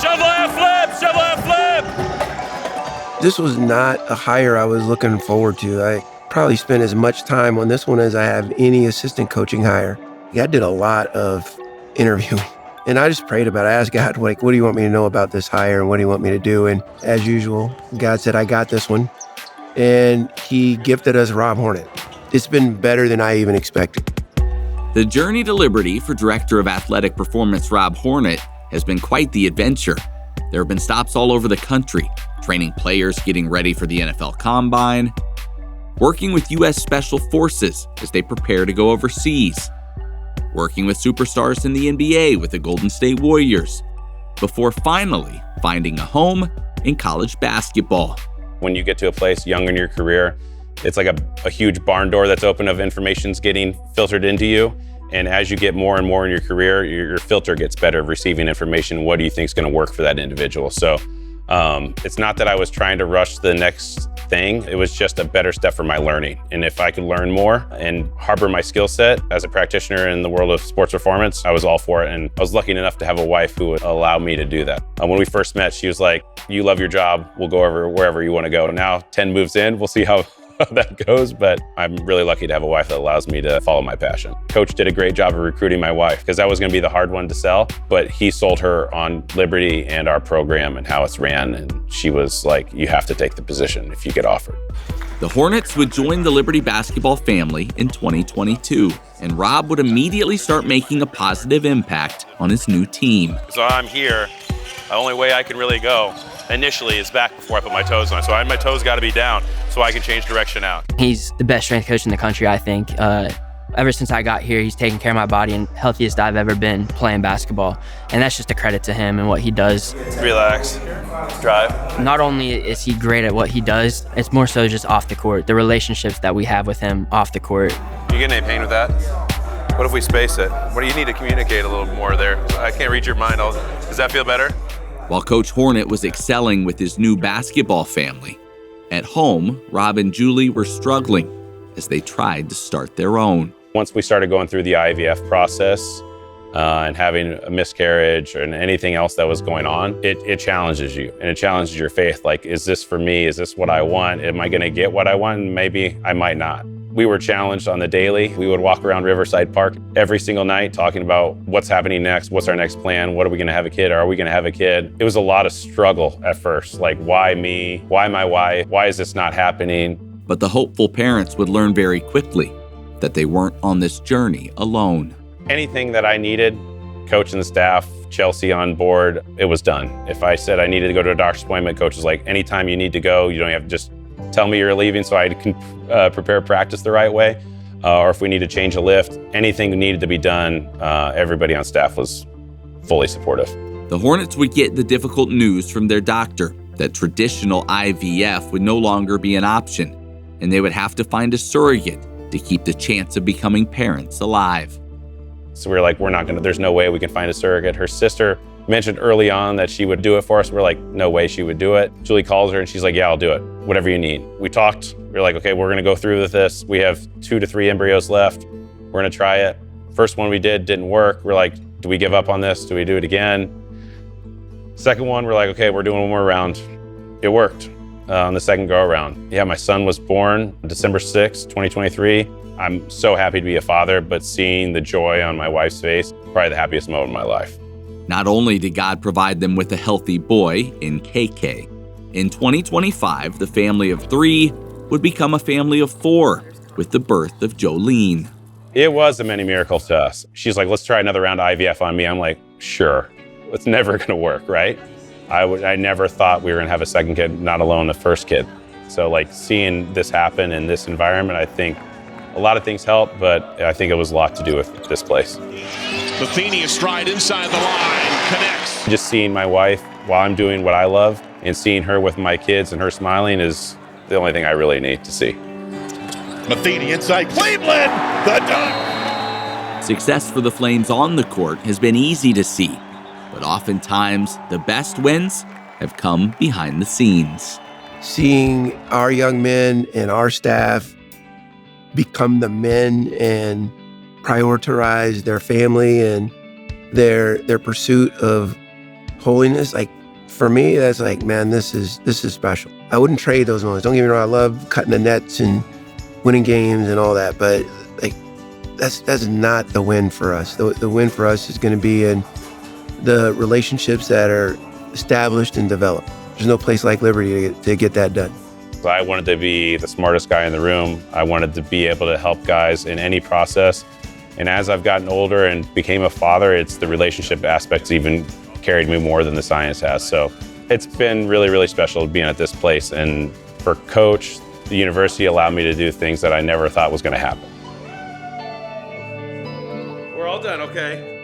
Shovel flip. This was not a hire I was looking forward to. I probably spent as much time on this one as I have any assistant coaching hire. I did a lot of interviewing, and I just prayed about it. I asked God, like, what do you want me to know about this hire, and what do you want me to do? And as usual, God said, I got this one. And he gifted us Robb Hornett. It's been better than I even expected. The journey to Liberty for Director of Athletic Performance Robb Hornett has been quite the adventure. There have been stops all over the country, training players getting ready for the NFL Combine, working with U.S. Special Forces as they prepare to go overseas, working with superstars in the NBA with the Golden State Warriors, before finally finding a home in college basketball. When you get to a place young in your career, it's like a huge barn door that's open of information's getting filtered into you. And as you get more and more in your career, your filter gets better of receiving information. What do you think is going to work for that individual? So it's not that I was trying to rush the next thing. It was just a better step for my learning. And if I could learn more and harbor my skill set as a practitioner in the world of sports performance, I was all for it. And I was lucky enough to have a wife who would allow me to do that. When we first met, she was like, you love your job. We'll go wherever you want to go. Now 10 moves in, we'll see how that goes, but I'm really lucky to have a wife that allows me to follow my passion. Coach did a great job of recruiting my wife because that was going to be the hard one to sell, but he sold her on Liberty and our program and how it's ran, and she was like, you have to take the position if you get offered. The Hornets would join the Liberty basketball family in 2022, and Robb would immediately start making a positive impact on his new team. So I'm here. The only way I can really go initially is back before I put my toes on. So my toes got to be down so I can change direction out. He's the best strength coach in the country, I think. Ever since I got here, he's taken care of my body and healthiest I've ever been playing basketball. And that's just a credit to him and what he does. Relax, drive. Not only is he great at what he does, it's more so just off the court, the relationships that we have with him off the court. You getting any pain with that? What if we space it? What do you need to communicate a little more there? I can't read your mind. Does that feel better? While Coach Hornett was excelling with his new basketball family, at home, Robb and Julie were struggling as they tried to start their own. Once we started going through the IVF process and having a miscarriage and anything else that was going on, it challenges you and it challenges your faith. Like, is this for me? Is this what I want? Am I going to get what I want? Maybe I might not. We were challenged on the daily. We would walk around Riverside Park every single night talking about what's happening next, what's our next plan, what are we gonna have a kid, are we gonna have a kid? It was a lot of struggle at first, like why me, why my wife, why is this not happening? But the hopeful parents would learn very quickly that they weren't on this journey alone. Anything that I needed, coach and the staff, Chelsea on board, it was done. If I said I needed to go to a doctor's appointment, coach was like, anytime you need to go, you don't have to just tell me you're leaving so I can prepare practice the right way. Or if we need to change a lift, anything needed to be done, everybody on staff was fully supportive. The Hornets would get the difficult news from their doctor that traditional IVF would no longer be an option, and they would have to find a surrogate to keep the chance of becoming parents alive. So we were like, there's no way we can find a surrogate. Her sister mentioned early on that she would do it for us. We're like, no way she would do it. Julie calls her and she's like, yeah, I'll do it. Whatever you need. We talked. We were like, okay, we're going to go through with this. We have 2 to 3 embryos left. We're going to try it. First one we didn't work. We're like, do we give up on this? Do we do it again? Second one, we're like, okay, we're doing one more round. It worked on the second go around. Yeah, my son was born December 6th, 2023. I'm so happy to be a father, but seeing the joy on my wife's face, probably the happiest moment of my life. Not only did God provide them with a healthy boy in KK, in 2025, the family of 3 would become a family of 4 with the birth of Jolene. It was a many miracle to us. She's like, let's try another round of IVF on me. I'm like, sure. It's never going to work, right? I never thought we were going to have a second kid, not alone the first kid. So like seeing this happen in this environment, I think a lot of things helped, but I think it was a lot to do with this place. Matheny a stride inside the line, connects. Just seeing my wife while I'm doing what I love and seeing her with my kids and her smiling is the only thing I really need to see. Matheny inside Cleveland, the dunk. Success for the Flames on the court has been easy to see, but oftentimes the best wins have come behind the scenes. Seeing our young men and our staff become the men and prioritize their family and their pursuit of holiness, like for me, that's like, man, this is special. I wouldn't trade those moments. Don't get me wrong, I love cutting the nets and winning games and all that, but like that's not the win for us. The win for us is going to be in the relationships that are established and developed. There's no place like Liberty to get that done. I wanted to be the smartest guy in the room. I wanted to be able to help guys in any process. And as I've gotten older and became a father, it's the relationship aspects even carried me more than the science has. So it's been really, really special being at this place. And for Coach, the university allowed me to do things that I never thought was going to happen. We're all done, okay?